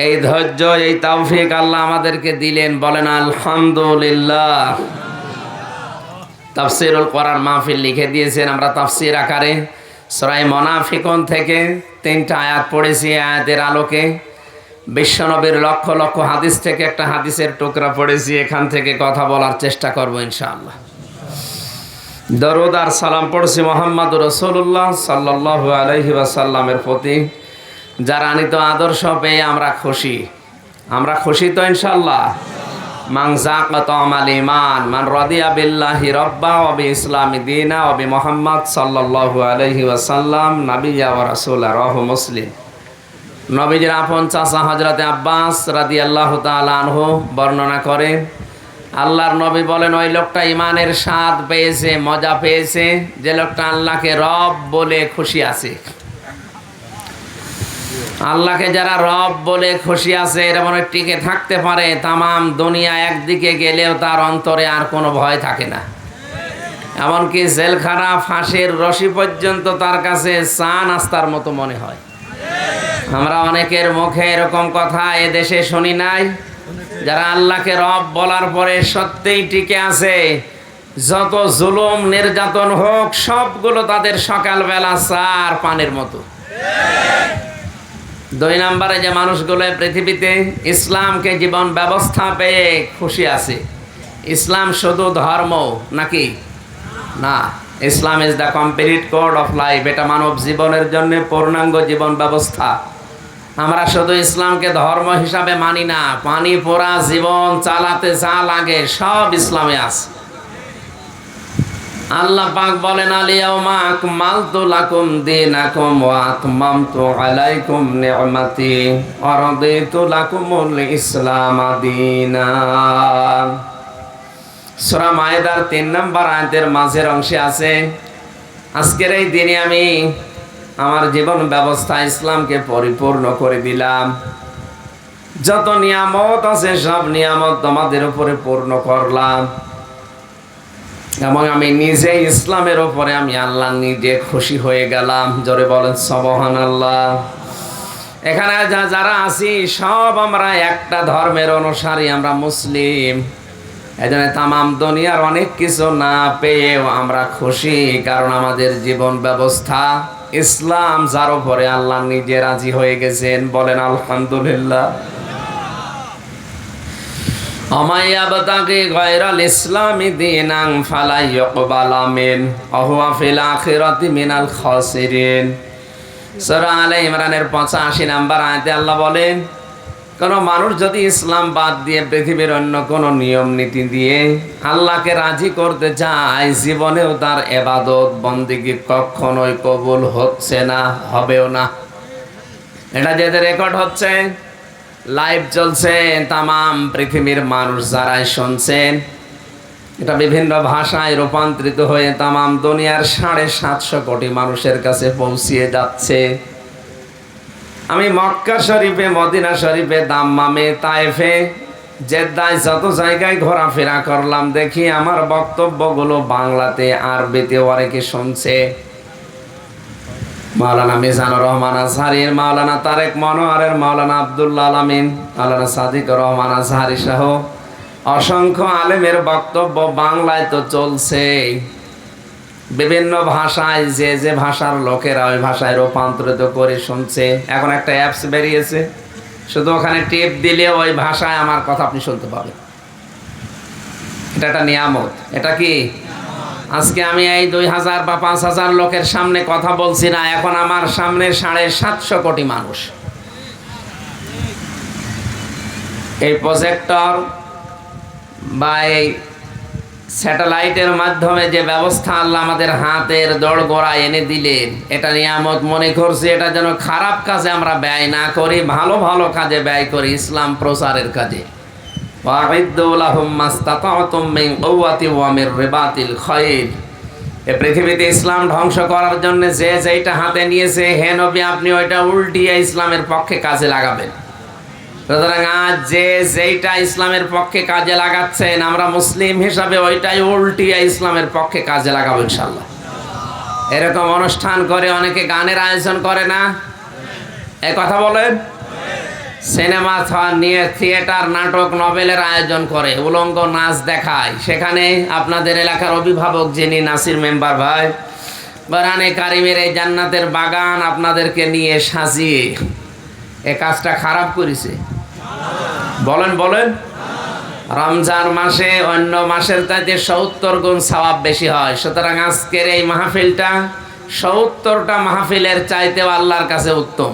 এই ধৈর্য, এই তৌফিক আল্লাহ আমাদেরকে দিলেন, বলেন আলহামদুলিল্লাহ। তাফসীরুল কোরআন মাহফিল লিখে দিয়েছেন, আমরা তাফসীর আকারে সূরা মুনাফিকুন থেকে 3টা আয়াত পড়েছি। আয়াতের আলোকে বিশ্বনবীর লক্ষ লক্ষ হাদিস থেকে একটা হাদিসের টুকরা পড়েছি। এখান থেকে কথা বলার চেষ্টা করব ইনশাআল্লাহ। দরুদ আর সালাম পড়ছি মুহাম্মদুর রাসূলুল্লাহ সাল্লাল্লাহু আলাইহি ওয়াসাল্লামের প্রতি, যার আনিত আদর্শ পেয়ে আমরা খুশি তো ইনশাআল্লাহ। মান যাকা তামাল ঈমান মান রাদিয়া বিল্লাহি রাব্বা ওয়া বিইসলামি দীনা ওয়া বিমুহাম্মদ সাল্লাল্লাহু আলাইহি ওয়াসাল্লাম নাবিয়্যা ওয়া রাসূলা, রাহু মুসলিম। নবীজির আপন চাচা হযরতে আব্বাস রাদিয়াল্লাহু তাআলা আনহু বর্ণনা করে, আল্লাহর নবী বলেন, ওই লোকটা ঈমানের স্বাদ পেয়েছে, মজা পেয়েছে, যে লোকটা আল্লাহকে রব বলে খুশি আছে। আল্লাহকে যারা রব বলে খুশি আছে, এরা মনে টিকে থাকতে পারে। তামাম দুনিয়া একদিকে গেলেও তার অন্তরে আর কোনো ভয় থাকে না। এমনকি জেলখানা, ফাঁসির রশি পর্যন্ত তার কাছে চা নাস্তার মতো মনে হয়। আমরা অনেকের মুখে এরকম কথা এদেশে শুনি নাই, যারা আল্লাহকে রব বলার পরে সত্যিই টিকে আছে। যত জুলুম নির্যাতন হোক, সবগুলো তাদের সকালবেলা চা আর পানির মতো। 2 নম্বরে যে মানুষগুলো পৃথিবীতে ইসলামকে জীবন ব্যবস্থা পেয়ে খুশি আছে। ইসলাম শুধু ধর্ম নাকি না, Islam is the complete code of life. এটা মানব জীবনের জন্য পূর্ণাঙ্গ জীবন ব্যবস্থা। আমরা শুধু ইসলামকে ধর্ম হিসাবে মানি না, পানি পোড়া জীবন চালাতে যা লাগে সব ইসলামে আছে। আল্লাহ পাক বলেন, আল-ইয়াওমা আকমালতু লাকুম দীনাকুম ওয়া আতমামতু আলাইকুম নি'মাতি ওয়া রাদিতু লাকুমুল ইসলাম দীনান। সূরা মায়েদার 3 নম্বর আয়াতের মাঝের অংশে আছে, আজকের এই দিনে আমি আমার জীবন ব্যবস্থা ইসলামকে পরিপূর্ণ করে দিলাম। যত নিয়ামত আছে সব নিয়ামত তোমাদের উপরে পূর্ণ করলাম, এবং আমি নিজে ইসলামের উপরে আমি আল্লাহ নিজে খুশি হয়ে গেলাম। জোরে বলেন সুবহানাল্লাহ। এখানে যারা আছি সব আমরা একটা ধর্মের অনুসারী, আমরা মুসলিম। এজন্য তামাম দুনিয়ার অনেক কিছু না পেয়েও আমরা খুশি, কারণ আমাদের জীবন ব্যবস্থা ইসলাম, যার উপরে আল্লাহ নিজে রাজি হয়ে গেছেন। বলেন আলহামদুলিল্লাহ। আমায়াবতাগি গায়রাল ইসলামি দীনান ফালা ইউকবালা মিনহু ওয়া হুয়া ফিল আখিরাতি মিনাল খাসিরিন। সূরা আলে ইমরানের 85 নম্বর আয়াতে আল্লাহ বলেন, কোন মানুষ যদি ইসলাম বাদ দিয়ে পৃথিবীর অন্য কোন নিয়ম নীতি দিয়ে আল্লাহকে রাজি করতে চায়, জীবনেও তার ইবাদত বন্দেগী কখনোই কবুল হচ্ছে না, হবেও না। এটা যেটা রেকর্ড হচ্ছে, লাইভ চলছে, তামাম পৃথিবীর মানুষ যারাই শুনছেন, এটা বিভিন্ন ভাষায় রূপান্তরিত হয়ে তামাম দুনিয়ার 750 কোটি মানুষের কাছে পৌঁছিয়ে যাচ্ছে। আমি মক্কা শরীফে, মদিনা শরীফে, দাম্মামে, তায়েফে, জেদ্দায় যত জায়গায় ঘোরাফেরা করলাম, দেখি আমার বক্তব্যগুলো বাংলাতে, আরবিতে অনেকে শুনছে। মাওলানা মিজানুর রহমান আজহারীর, মাওলানা তারেক মনোয়ারের, মাওলানা আব্দুল্লাহ আলামিন, মাওলানা সাদিকুর রহমান আজহারী সহ অসংখ্য আলেমের বক্তব্য বাংলায় তো চলছে। বিভিন্ন ভাষায় যে ভাষার লোকেরা ওই ভাষায় রূপান্তরিত করে শুনছে। এখন একটা অ্যাপস বেরিয়েছে, শুধু ওখানে টিপ দিলে ওই ভাষায় আমার কথা আপনি শুনতে পাবেন। এটা একটা নিয়ামত। এটা কি? আজকে আমি এই 2000 বা 5000 লোকের সামনে কথা বলছি না, এখন আমার সামনে 750 কোটি মানুষ। এই প্রজেক্টর বা এই স্যাটেলাইটের মাধ্যমে যে ব্যবস্থা আল্লাহ আমাদের হাতের দোরগোড়ায় এনে দিলেন, এটা নিয়ামত মনে করছি। এটা যেন খারাপ কাজে আমরা ব্যয় না করি, ভালো ভালো কাজে ব্যয় করি, ইসলাম প্রচারের কাজে। পৃথিবীতে ইসলাম ধ্বংস করার জন্য যে যেটা হাতে নিয়েছে, হে নবী আপনি ওইটা উল্টিয়ে ইসলামের পক্ষে কাজে লাগাবেন। সুতরাং আজ যে যেইটা ইসলামের পক্ষে কাজে লাগাচ্ছেন, আমরা মুসলিম হিসাবে ওইটাই উল্টিয়ে ইসলামের পক্ষে কাজে লাগাবো ইনশাল্লাহ। এরকম অনুষ্ঠান করে অনেকে গানের আয়োজন করে না, এ কথা বলেন। সিনেমা নিয়ে থিয়েটার, নাটক, নভেলের আয়োজন করে, উলঙ্গ নাচ দেখায়। সেখানে আপনাদের এলাকার অভিভাবক যিনি নাসির মেম্বার ভাই, কোরআনে কারিমের এই জান্নাতের বাগান আপনাদেরকে নিয়ে সাজিয়ে এ কাজটা খারাপ করেছে। বলেন বলেন। রমজান মাসে অন্য মাসের চাইতে 70 গুণ সওয়াব বেশি হয়। সুতরাং আজকের এই মাহফিলটা 70টা মাহফিলের চাইতেও আল্লাহর কাছে উত্তম।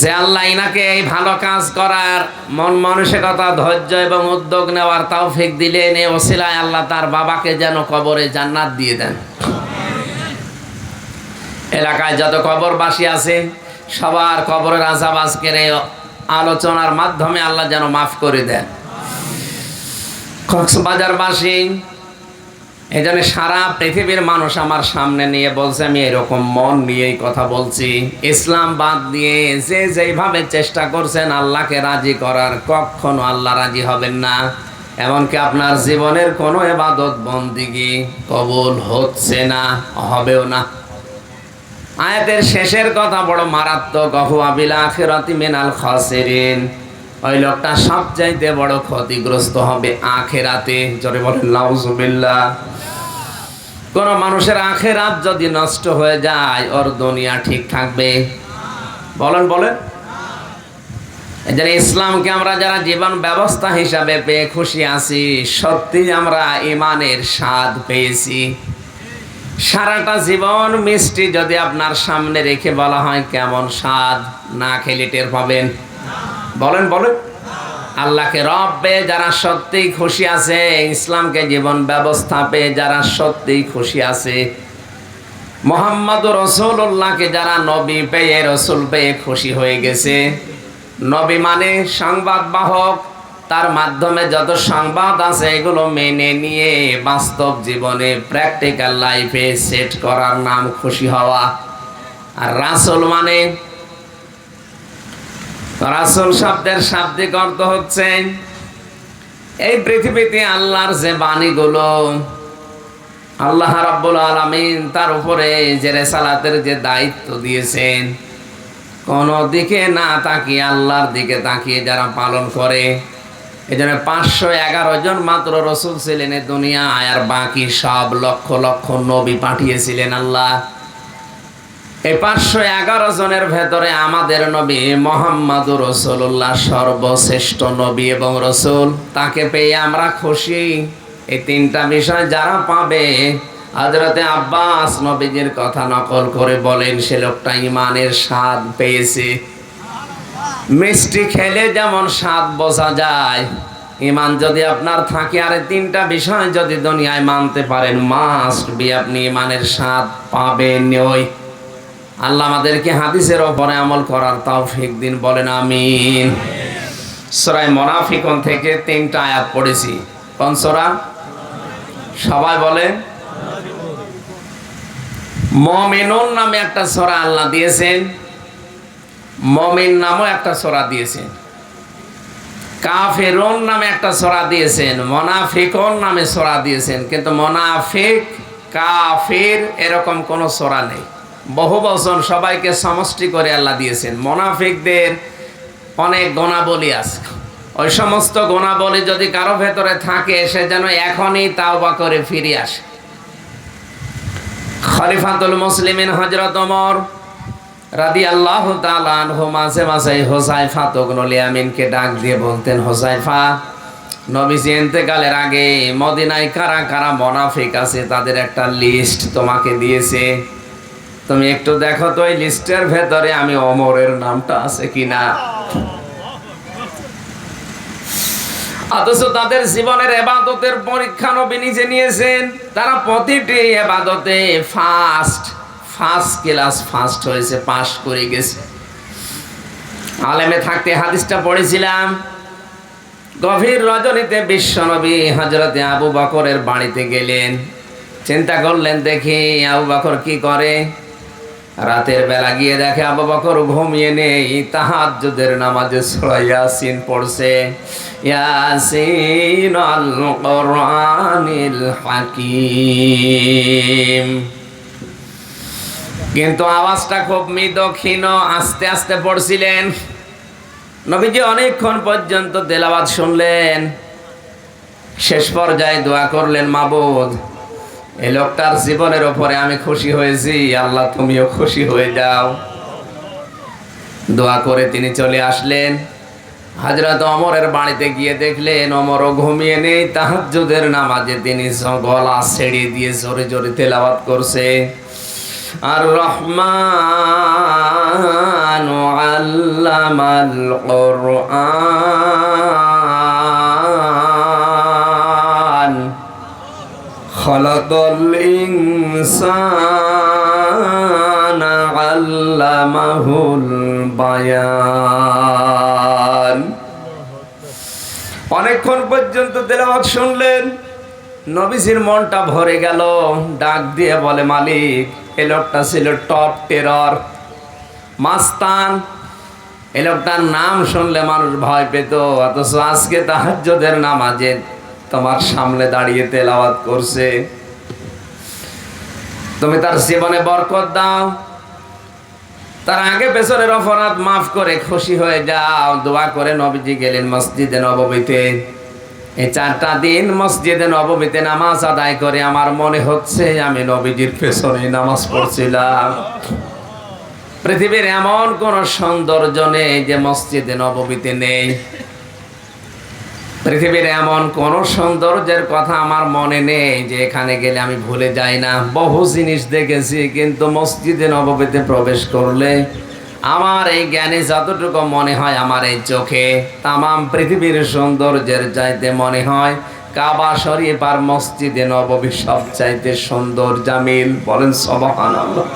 যে আল্লাহ ইনাকে এই ভালো কাজ করার মন মানসিকতা, ধৈর্য এবং উদ্যোগ নেওয়ার তৌফিক দিলেন, এই ওসিলায় আল্লাহ তার বাবাকে যেন কবরে জান্নাত দিয়ে দেন। এলাকায় যত কবরবাসী আছে সবার কবরের আযাব আজকের এই আলোচনার মাধ্যমে আল্লাহ যেন মাফ করে দেন। কক্সবাজারবাসী এই জন্য সারা পৃথিবীর মানুষ আমার সামনে নিয়ে বলছে, আমি এরকম মন নিয়েই কথা বলছি। ইসলাম বাদ দিয়ে যে যেইভাবে চেষ্টা করছেন আল্লাহকে রাজি করার, কখনো আল্লাহ রাজি হবেন না। এমনকি আপনার জীবনের কোনো ইবাদত বন্দিগি কবুল হচ্ছে না, হবেও না। আয়াতের শেষের কথা বড় মারাত্মক, হুয়া বিল আখিরাতি মিনাল খাসিরিন। ওই লোকটা সবচাইতে বড় ক্ষতিগ্রস্ত হবে আখিরাতে। জোরে বলেন নাউজুবিল্লাহ। কোন মানুষের আখিরাত যদি নষ্ট হয়ে যায় ওর দুনিয়া ঠিক থাকবে? বলেন বলেন। এই জন্য ইসলামকে আমরা যারা জীবন ব্যবস্থা হিসাবে পেয়ে খুশি আছি, সত্যি আমরা ঈমানের স্বাদ পেয়েছি। সারাটা জীবন মিষ্টি যদি আপনার সামনে রেখে বলা হয় কেমন স্বাদ, না খেলে টের পাবেন? বলেন বলেন। আল্লাহকে রব পেয়ে যারা সত্যিই খুশি আছে, ইসলামকে জীবন ব্যবস্থা পেয়ে যারা সত্যিই খুশি আছে, মুহাম্মদুর রাসূলুল্লাহকে যারা নবী পেয়ে, রসুল পেয়ে খুশি হয়ে গেছে। নবী মানে সংবাদ বাহক, তার মাধ্যমে যত সংবাদ আছে এগুলো মেনে নিয়ে বাস্তব জীবনে প্র্যাকটিক্যাল লাইফে সেট করার নাম খুশি হওয়া। আর রাসূল মানে, রাসূল শব্দের শাব্দিক অর্থ হচ্ছে এই পৃথিবীতে আল্লাহর যে বাণীগুলো আল্লাহ রাব্বুল আলামিন তার উপরে যে রিসালাতের যে দায়িত্ব দিয়েছেন, কোন দিকে না তাকিয়ে আল্লাহর দিকে তাকিয়ে যারা পালন করে, এজন্য 511 জন মাত্র রসুল ছিলেন এই দুনিয়ায়, আর বাকি সব লক্ষ লক্ষ নবী পাঠিয়েছিলেন আল্লাহ। এই 511 জনের ভেতরে আমাদের নবী মুহাম্মদুর রাসূলুল্লাহ সর্বশ্রেষ্ঠ নবী এবং রসুল। তাকে পেয়ে আমরা খুশি। এই তিনটা বিষয় যারা পাবে, হযরতে আব্বাস নবীজির কথা নকল করে বলেন, সে লোকটা ঈমানের স্বাদ পেয়েছে। মিষ্টি খেলে যেমন স্বাদ বোঝা যায়, ঈমান যদি আপনার থাকে আর এই তিনটা বিষয় যদি দুনিয়ায় মানতে পারেন, মাস্ট বি আপনি ঈমানের স্বাদ পাবেন। ওই আল্লাহ আমাদেরকে হাদিসের উপরে আমল করার তৌফিক দিন, বলেন আমিন। সূরা মুনাফিকুন থেকে 3টা আয়াত পড়েছি। কোন সূরা? সবাই বলে। মুমিনুন নামে একটা সূরা আল্লাহ দিয়েছেন, মুমিন নামও একটা সূরা দিয়েছেন, কাফিরুন নামে একটা সূরা দিয়েছেন, মুনাফিকুন নামে সূরা দিয়েছেন। কিন্তু মুনাফিক, কাফির এরকম কোন সূরা নেই। বহু বচন, সবাইকে সমষ্টি করে আল্লাহ দিয়েছেন। মুনাফিকদের অনেক গুণাবলী আছে, ওই সমস্ত গুণাবলী যদি কারো ভেতরে থাকে সে যেন এখনই তাওবা করে ফিরে আসে। খলিফাতুল মুসলিমিন হযরত ওমর রাদিয়াল্লাহু তাআলা আনহু মাঝে মাঝে হুযায়ফা ইবনুল ইয়ামিনকে ডাক দিয়ে বলতেন, হুযায়ফা, নবীজি ইন্তেকালের আগে মদিনায় কারা কারা মুনাফিক আছে তাদের একটা লিস্ট তোমাকে দিয়েছে, তুমি একটু দেখো তো এই লিস্টের ভেতরে আমি ওমরের নামটা আছে কিনা। অথচ তাদের জীবনের ইবাদতের পরীক্ষা নবী নিজে নিয়েছেন। তারা প্রতিটি ইবাদতে ফার্স্ট ক্লাস ফার্স্ট হয়েছে, পাস করে গেছে। আলেমে থাকতে হাদিসটা পড়েছিলাম। গভীর রজনীতে বিশ্বনবী হযরতে আবু বকরের বাড়িতে গেলেন। চিন্তা করলেন দেখি আবু বকর কি করে। রাতের বেলা গিয়ে দেখে আবু বকর ঘুমিয়ে নেই, তাহাজ্জুদের নামাজে সূরা ইয়াসিন পড়ছে। ইয়াসিন আল কুরআনিল হাকীম। কিন্তু আওয়াজটা খুব মৃদু ক্ষীণ, আস্তে আস্তে পড়ছিলেন। নবীজি অনেকক্ষণ পর্যন্ত তেলাওয়াত শুনলেন। শেষ পর্যায়ে দোয়া করলেন, মাবুদ, এই লোকটার জীবনের উপরে আমি খুশি হয়েছি, আল্লাহ তুমিও খুশি হয়ে যাও। দোয়া করে তিনি চলে আসলেন। হযরত ওমরের বাড়িতে গিয়ে দেখলেন ওমরও ঘুমিয়ে নেই, তাহাজ্জুদের নামাজে তিনি গলা ছেড়ে দিয়ে জোরে জোরে তেলাওয়াত করছে। আর রহমানু আল্লামাল কুরআন খালাকাল ইনসানা আল্লামাহুল বায়ান। অনেকক্ষণ পর্যন্ত তেলাওয়াত শুনলেন। নবীজির মনটা ভরে গেল। ডাক দিয়ে বলে, মালিক, এই লোকটা ছিল টপ টেরর, মাস্তান। এই লোকটার নাম শুনলে মানুষ ভয় পেত, অথচ আজকে তাহাজ্জুদের নামাজে তোমার সামনে দাঁড়িয়ে তেলাওয়াত করছে। তুমি তার জীবনে বরকত দাও, তার আগে পেছনের অপরাধ মাফ করে খুশি হয়ে যাও। দোয়া করে নবীজি গেলেন মসজিদে নববীতে। এই 4টা দিন মসজিদে নববীতে নামাজ আদায় করে আমার মনে হচ্ছে আমি নবীজির পেছনে নামাজ পড়ছিলাম। পৃথিবীর এমন কোন সৌন্দর্য নেই যে মসজিদে নববীতে নেই। পৃথিবীর এমন কোন সৌন্দর্যের কথা আমার মনে নেই যে এখানে গেলে আমি ভুলে যাই না। বহু জিনিস দেখেছি, কিন্তু মসজিদে নববীতে প্রবেশ করলে আমার এই জ্ঞানে যতটুকু মনে হয়, আমার এই চোখে তামাম পৃথিবীর সৌন্দর্যের চাইতে মনে হয় কাবা শরীফ আর মসজিদে নববী সব চাইতে সুন্দর, জামিল। বলেন সুবহানাল্লাহ।